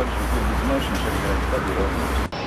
товарищи, вы знаешь, начали играть так и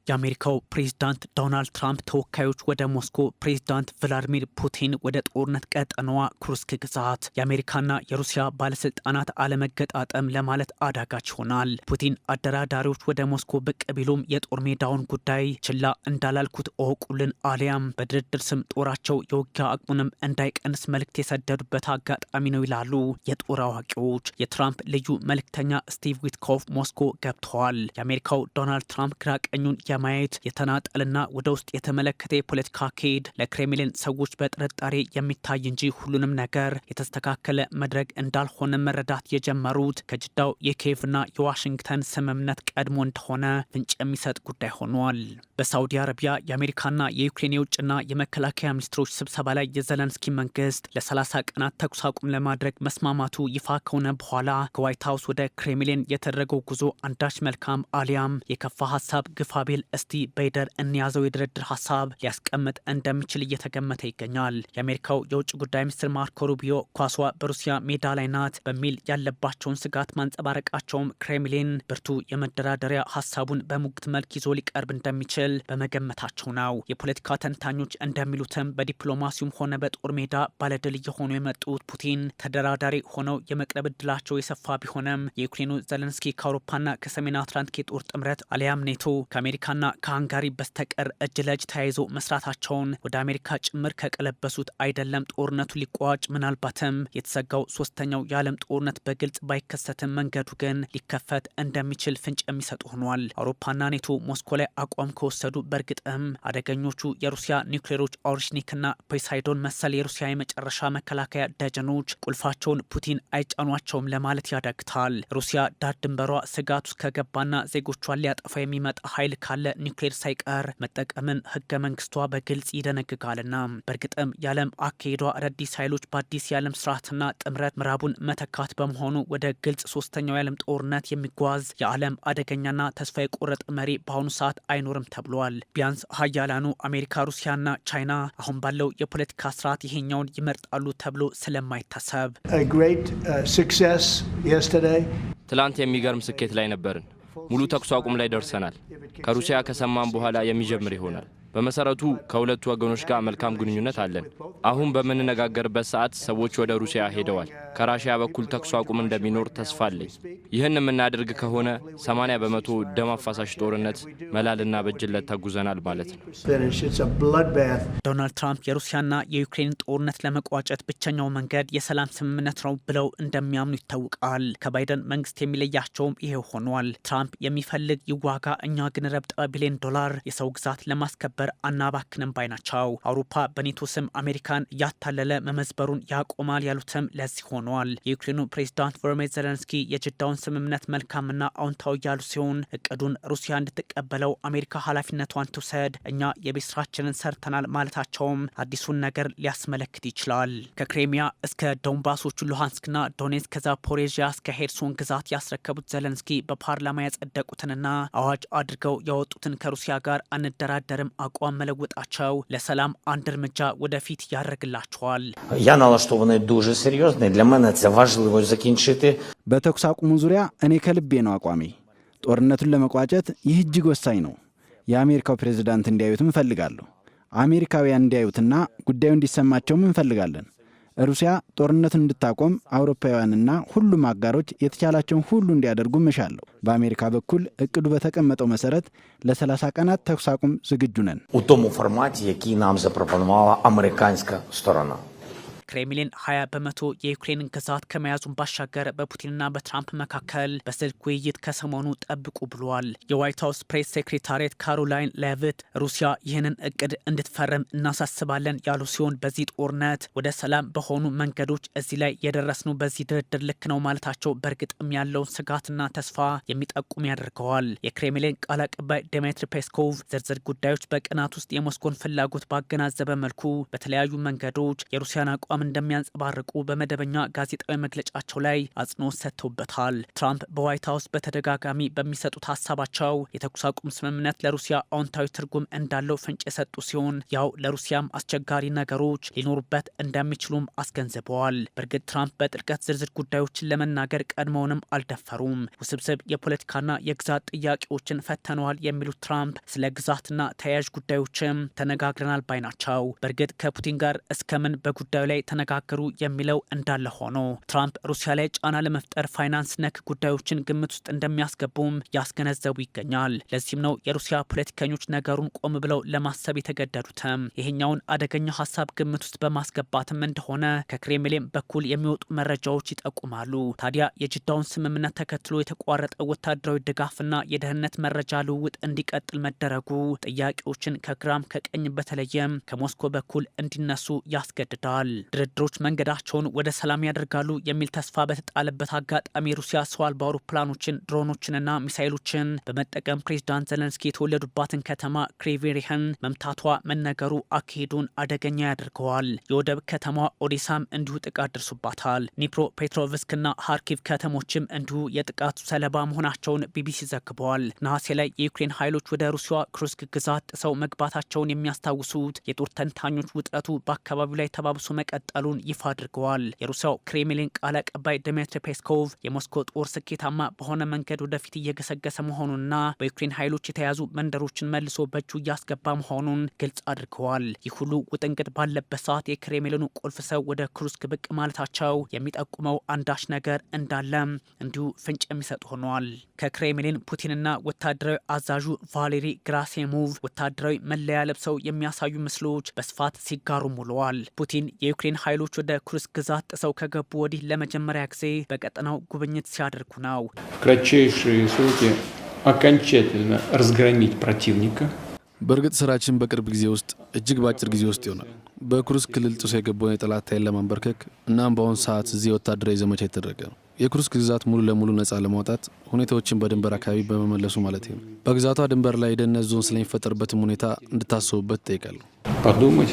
የአሜሪካው ፕሬዝዳንት ዶናልድ ትራምፕ ተወካዮች ወደ ሞስኮ ፕሬዝዳንት ቭላድሚር ፑቲን ወደ ጦርነት ቀጠናዋ ኩርስክ ግዛት የአሜሪካና የሩሲያ ባለስልጣናት አለመገጣጠም ለማለት አዳጋች ይሆናል። ፑቲን አደራዳሪዎች ወደ ሞስኮ ብቅ ቢሉም የጦር ሜዳውን ጉዳይ ችላ እንዳላልኩት እወቁልን አሊያም በድርድር ስም ጦራቸው የውጊያ አቅሙንም እንዳይቀንስ መልእክት የሰደዱበት አጋጣሚ ነው ይላሉ የጦር አዋቂዎች። የትራምፕ ልዩ መልእክተኛ ስቲቭ ዊትኮፍ ሞስኮ ገብተዋል። የአሜሪካው ዶናልድ ትራምፕ ግራቀኙን የማየት የተናጠልና ወደ ውስጥ የተመለከተ የፖለቲካ አካሄድ ለክሬምሊን ሰዎች በጥርጣሬ የሚታይ እንጂ ሁሉንም ነገር የተስተካከለ መድረክ እንዳልሆነ መረዳት የጀመሩት ከጅዳው የኪየቭና የዋሽንግተን ስምምነት ቀድሞ እንደሆነ ፍንጭ የሚሰጥ ጉዳይ ሆኗል። በሳውዲ አረቢያ የአሜሪካና የዩክሬን የውጭና የመከላከያ ሚኒስትሮች ስብሰባ ላይ የዘለንስኪ መንግስት ለ30 ቀናት ተኩስ አቁም ለማድረግ መስማማቱ ይፋ ከሆነ በኋላ ከዋይት ሀውስ ወደ ክሬምሊን የተደረገው ጉዞ አንዳች መልካም አሊያም የከፋ ሀሳብ ግፋቤል እስቲ በይደር እንያዘው የድርድር ሀሳብ ሊያስቀምጥ እንደሚችል እየተገመተ ይገኛል። የአሜሪካው የውጭ ጉዳይ ሚኒስትር ማርኮ ሩቢዮ ኳሷ በሩሲያ ሜዳ ላይ ናት በሚል ያለባቸውን ስጋት ማንጸባረቃቸውም ክሬምሊን ብርቱ የመደራደሪያ ሀሳቡን በሙግት መልክ ይዞ ሊቀርብ እንደሚችል በመገመታቸው ነው። የፖለቲካ ተንታኞች እንደሚሉትም በዲፕሎማሲውም ሆነ በጦር ሜዳ ባለድል እየሆኑ የመጡት ፑቲን ተደራዳሪ ሆነው የመቅረብ እድላቸው የሰፋ ቢሆንም የዩክሬኑ ዘለንስኪ ከአውሮፓና ከሰሜን አትላንቲክ የጦር ጥምረት አሊያም ኔቶ ከአሜሪካና ከሃንጋሪ በስተቀር እጅ ለእጅ ተያይዞ መስራታቸውን ወደ አሜሪካ ጭምር ከቀለበሱት አይደለም ጦርነቱ ሊቋጭ ምናልባትም የተዘጋው ሶስተኛው የዓለም ጦርነት በግልጽ ባይከሰትም መንገዱ ግን ሊከፈት እንደሚችል ፍንጭ የሚሰጡ ሆኗል። አውሮፓና ኔቶ ሞስኮ ላይ አቋም ከወሰዱ በእርግጥም አደገኞቹ የሩሲያ ኒውክሌሮች ኦርሽኒክና ፖሳይዶን መሰል የሩሲያ የመጨረሻ መከላከያ ደጀኖች ቁልፋቸውን ፑቲን አይጫኗቸውም ለማለት ያዳግታል። ሩሲያ ዳር ድንበሯ ስጋት ውስጥ ከገባና ዜጎቿን ሊያጠፋ የሚመጣ ኃይል ካለ ኒውክሌር ሳይቀር መጠቀምን ህገ መንግስቷ በግልጽ ይደነግጋልና በእርግጥም የዓለም አካሄዷ አዳዲስ ኃይሎች በአዲስ የዓለም ስርዓትና ጥምረት ምዕራቡን መተካት በመሆኑ ወደ ግልጽ ሶስተኛው የዓለም ጦርነት የሚጓዝ የዓለም አደገኛና ተስፋ የቆረጠ መሪ በአሁኑ ሰዓት አይኖርም ተብሏል። ቢያንስ ሀያላኑ አሜሪካ፣ ሩሲያና ቻይና አሁን ባለው የፖለቲካ ስርዓት ይሄኛውን ይመርጣሉ ተብሎ ስለማይታሰብ ትላንት የሚገርም ስኬት ላይ ነበርን። ሙሉ ተኩስ አቁም ላይ ደርሰናል። ከሩሲያ ከሰማን በኋላ የሚጀምር ይሆናል። በመሰረቱ ከሁለቱ ወገኖች ጋር መልካም ግንኙነት አለን። አሁን በምንነጋገርበት ሰዓት ሰዎች ወደ ሩሲያ ሄደዋል። ከራሽያ በኩል ተኩስ አቁም እንደሚኖር ተስፋ አለኝ። ይህን የምናደርግ ከሆነ 80 በመቶ ደም አፋሳሽ ጦርነት መላልና በጅለት ተጉዘናል ማለት ነው። ዶናልድ ትራምፕ የሩሲያና የዩክሬን ጦርነት ለመቋጨት ብቸኛው መንገድ የሰላም ስምምነት ነው ብለው እንደሚያምኑ ይታወቃል። ከባይደን መንግስት የሚለያቸውም ይሄው ሆኗል። ትራምፕ የሚፈልግ ይዋጋ፣ እኛ ግን ረብጣ ቢሊዮን ዶላር የሰው ግዛት ለማስከበር አናባክንም ባይ ናቸው። አውሮፓ በኔቶ ስም አሜሪካን እያታለለ መመዝበሩን ያቆማል ያሉትም ለዚህ ሆኗል። የዩክሬኑ ፕሬዝዳንት ቮሎዲሚር ዜሌንስኪ የጅዳውን ስምምነት መልካምና አዎንታዊ ያሉ ሲሆን እቅዱን ሩሲያ እንድትቀበለው አሜሪካ ኃላፊነቷን ትውሰድ፣ እኛ የቤት ስራችንን ሰርተናል ማለታቸውም አዲሱን ነገር ሊያስመለክት ይችላል። ከክሬሚያ እስከ ዶንባሶቹ ሉሃንስክና ዶኔትስክ ከዛፖሬዥያ እስከ ሄርሶን ግዛት ያስረከቡት ዜሌንስኪ በፓርላማ ያጸደቁትንና አዋጅ አድርገው ያወጡትን ከሩሲያ ጋር አንደራደርም አቋም መለወጣቸው ለሰላም አንድ እርምጃ ወደፊት ያደርግላቸዋል። Я налаштований дуже серйозно. Для мене це важливо закінчити. በተኩስ አቁሙ ዙሪያ እኔ ከልቤ ነው አቋሜ። ጦርነቱን ለመቋጨት ይህ እጅግ ወሳኝ ነው። የአሜሪካው ፕሬዝዳንት እንዲያዩትም እንፈልጋለሁ። አሜሪካውያን እንዲያዩትና ጉዳዩ እንዲሰማቸውም እንፈልጋለን። ሩሲያ ጦርነቱን እንድታቆም አውሮፓውያንና ሁሉም አጋሮች የተቻላቸውን ሁሉ እንዲያደርጉ እሻለሁ። በአሜሪካ በኩል እቅዱ በተቀመጠው መሰረት ለ30 ቀናት ተኩስ አቁም ዝግጁ ነን። У тому форматі, який нам запропонувала американська сторона. ክሬምሊን 20 በመቶ የዩክሬንን ግዛት ከመያዙን ባሻገር በፑቲንና በትራምፕ መካከል በስልክ ውይይት ከሰሞኑ ጠብቁ ብሏል። የዋይት ሀውስ ፕሬስ ሴክሬታሪያት ካሮላይን ሌቪት ሩሲያ ይህንን እቅድ እንድትፈርም እናሳስባለን ያሉ ሲሆን በዚህ ጦርነት ወደ ሰላም በሆኑ መንገዶች እዚህ ላይ የደረስነው በዚህ ድርድር ልክ ነው ማለታቸው በእርግጥም ያለውን ስጋትና ተስፋ የሚጠቁም ያደርገዋል። የክሬምሊን ቃል አቀባይ ዲሚትሪ ፔስኮቭ ዝርዝር ጉዳዮች በቀናት ውስጥ የሞስኮን ፍላጎት ባገናዘበ መልኩ በተለያዩ መንገዶች የሩሲያን አቋም አቋም እንደሚያንጸባርቁ በመደበኛ ጋዜጣዊ መግለጫቸው ላይ አጽንኦት ሰጥተውበታል። ትራምፕ በዋይት ሀውስ በተደጋጋሚ በሚሰጡት ሀሳባቸው የተኩስ አቁም ስምምነት ለሩሲያ አዎንታዊ ትርጉም እንዳለው ፍንጭ የሰጡ ሲሆን ያው ለሩሲያም አስቸጋሪ ነገሮች ሊኖሩበት እንደሚችሉም አስገንዝበዋል። በእርግጥ ትራምፕ በጥልቀት ዝርዝር ጉዳዮችን ለመናገር ቀድመውንም አልደፈሩም። ውስብስብ የፖለቲካና የግዛት ጥያቄዎችን ፈተነዋል የሚሉት ትራምፕ ስለ ግዛትና ተያያዥ ጉዳዮችም ተነጋግረናል ባይ ናቸው። በእርግጥ ከፑቲን ጋር እስከምን በጉዳዩ ላይ ተነጋገሩ የሚለው እንዳለ ሆኖ ትራምፕ ሩሲያ ላይ ጫና ለመፍጠር ፋይናንስ ነክ ጉዳዮችን ግምት ውስጥ እንደሚያስገቡም ያስገነዘቡ ይገኛል። ለዚህም ነው የሩሲያ ፖለቲከኞች ነገሩን ቆም ብለው ለማሰብ የተገደዱትም። ይሄኛውን አደገኛ ሀሳብ ግምት ውስጥ በማስገባትም እንደሆነ ከክሬምሊን በኩል የሚወጡ መረጃዎች ይጠቁማሉ። ታዲያ የጅዳውን ስምምነት ተከትሎ የተቋረጠ ወታደራዊ ድጋፍና የደህንነት መረጃ ልውውጥ እንዲቀጥል መደረጉ ጥያቄዎችን ከግራም ከቀኝ በተለየም ከሞስኮ በኩል እንዲነሱ ያስገድዳል። ድርድሮች መንገዳቸውን ወደ ሰላም ያደርጋሉ የሚል ተስፋ በተጣለበት አጋጣሚ ሩሲያ ሰው አልባ አውሮፕላኖችን፣ ድሮኖችንና ሚሳይሎችን በመጠቀም ፕሬዝዳንት ዘለንስኪ የተወለዱባትን ከተማ ክሪቪሪህን መምታቷ መነገሩ አካሄዱን አደገኛ ያደርገዋል። የወደብ ከተማ ኦዴሳም እንዲሁ ጥቃት ደርሶባታል። ኒፕሮ ፔትሮቭስክና ሃርኪቭ ከተሞችም እንዲሁ የጥቃቱ ሰለባ መሆናቸውን ቢቢሲ ዘግበዋል። ነሐሴ ላይ የዩክሬን ኃይሎች ወደ ሩሲያ ክሩስክ ግዛት ጥሰው መግባታቸውን የሚያስታውሱት የጦር ተንታኞች ውጥረቱ በአካባቢው ላይ ተባብሶ መቀጠሉን ይፋ አድርገዋል። የሩሲያው ክሬምሊን ቃል አቀባይ ድሚትሪ ፔስኮቭ የሞስኮ ጦር ስኬታማ በሆነ መንገድ ወደፊት እየገሰገሰ መሆኑንና በዩክሬን ኃይሎች የተያዙ መንደሮችን መልሶ በእጁ እያስገባ መሆኑን ግልጽ አድርገዋል። ይህ ሁሉ ውጥንቅጥ ባለበት ሰዓት የክሬምሊኑ ቁልፍ ሰው ወደ ክሩስክ ብቅ ማለታቸው የሚጠቁመው አንዳች ነገር እንዳለም እንዲሁ ፍንጭ የሚሰጥ ሆኗል። ከክሬምሊን ፑቲንና ወታደራዊ አዛዡ ቫሌሪ ግራሲሞቭ ወታደራዊ መለያ ለብሰው የሚያሳዩ ምስሎች በስፋት ሲጋሩ ውለዋል። ፑቲን የዩክሬን ኃይሎች ወደ ክሩስክ ግዛት ጥሰው ከገቡ ወዲህ ለመጀመሪያ ጊዜ በቀጠናው ጉብኝት ሲያደርጉ ነው። окончательно разгромить противника. በእርግጥ ስራችን በቅርብ ጊዜ ውስጥ እጅግ በአጭር ጊዜ ውስጥ ይሆናል። በክሩስክ ክልል ጥሶ የገባውን የጠላት ኃይል ለማንበርከክ እናም በአሁኑ ሰዓት እዚህ ወታደራዊ ዘመቻ የተደረገ ነው። የክሩስክ ግዛት ሙሉ ለሙሉ ነጻ ለማውጣት ሁኔታዎችን በድንበር አካባቢ በመመለሱ ማለት ነው። በግዛቷ ድንበር ላይ የደህንነት ዞን ስለሚፈጠርበትም ሁኔታ እንድታስቡበት ጠይቃለሁ። подумать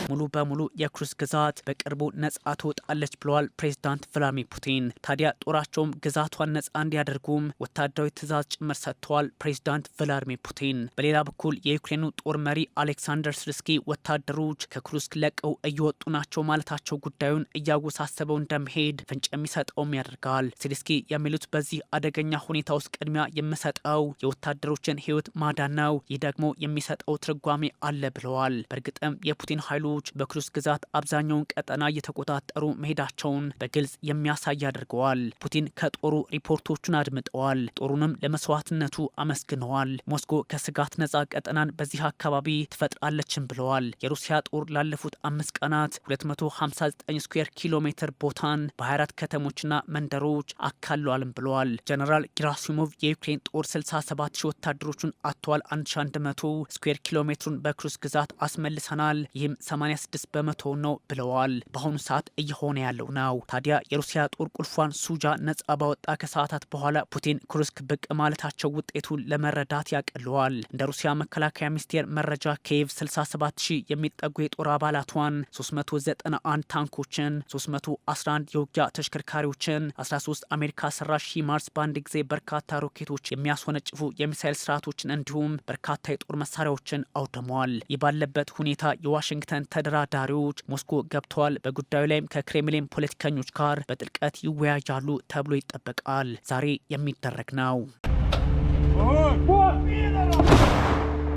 ሙሉ በሙሉ የክሩስክ ግዛት በቅርቡ ነጻ ትወጣለች ብለዋል ፕሬዝዳንት ቭላድሚር ፑቲን። ታዲያ ጦራቸውም ግዛቷን ነጻ እንዲያደርጉም ወታደራዊ ትዕዛዝ ጭምር ሰጥተዋል ፕሬዝዳንት ቭላድሚር ፑቲን። በሌላ በኩል የዩክሬኑ ጦር መሪ አሌክሳንደር ስልስኪ ወታደሮች ከክሩስክ ለቀው እየወጡ ናቸው ማለታቸው ጉዳዩን እያወሳሰበው እንደሚሄድ ፍንጭ የሚሰጠውም ያደርጋል። ስልስኪ የሚሉት በዚህ አደገኛ ሁኔታ ውስጥ ቅድሚያ የምሰጠው የወታደሮችን ሕይወት ማዳን ነው። ይህ ደግሞ የሚሰጠው ትርጓሜ አለ ብለዋል። በእርግጥም የፑቲን ኃይሎች በክሩስክ ግዛት አብዛኛውን ቀጠና እየተቆጣጠሩ መሄዳቸውን በግልጽ የሚያሳይ አድርገዋል። ፑቲን ከጦሩ ሪፖርቶቹን አድምጠዋል። ጦሩንም ለመስዋዕትነቱ አመስግነዋል። ሞስኮ ከስጋት ነጻ ቀጠናን በዚህ አካባቢ ትፈጥራለችም ብለዋል። የሩሲያ ጦር ላለፉት 5 ቀናት 259 ስኩዌር ኪሎ ሜትር ቦታን በ24 ከተሞችና መንደሮች አካሏልም ብለዋል። ጀነራል ጌራሲሞቭ የዩክሬን ጦር 67 ሺህ ወታደሮቹን አጥተዋል፣ 1100 ስኩዌር ኪሎ ሜትሩን በክሩስክ ግዛት አስመልሰናል፣ ይህም 86 በመቶ ነው ብለዋል። በአሁኑ ሰዓት እየሆነ ያለው ነው። ታዲያ የሩሲያ ጦር ቁልፏን ሱጃ ነጻ ባወጣ ከሰዓታት በኋላ ፑቲን ክሩስክ ብቅ ማለታቸው ውጤቱን ለመረዳት ያቀለዋል። እንደ ሩሲያ መከላከያ ሚኒስቴር መረጃ ኪየቭ 67 ሺህ የሚጠጉ የጦር አባላቷን 391 ታንኮችን፣ 311 የውጊያ ተሽከርካሪዎችን፣ 13 አሜሪካ ሰራሽ ሂማርስ በአንድ ጊዜ በርካታ ሮኬቶች የሚያስወነጭፉ የሚሳይል ስርዓቶችን እንዲሁም በርካታ የጦር መሳሪያዎችን አውድመዋል። ይህ ባለበት ሁኔታ የዋሽንግተን ተደራዳሪዎች ሞስኮ ገብተዋል። በጉዳዩ ላይም ከክሬምሊን ፖለቲከኞች ጋር በጥልቀት ይወያያሉ ተብሎ ይጠበቃል። ዛሬ የሚደረግ ነው።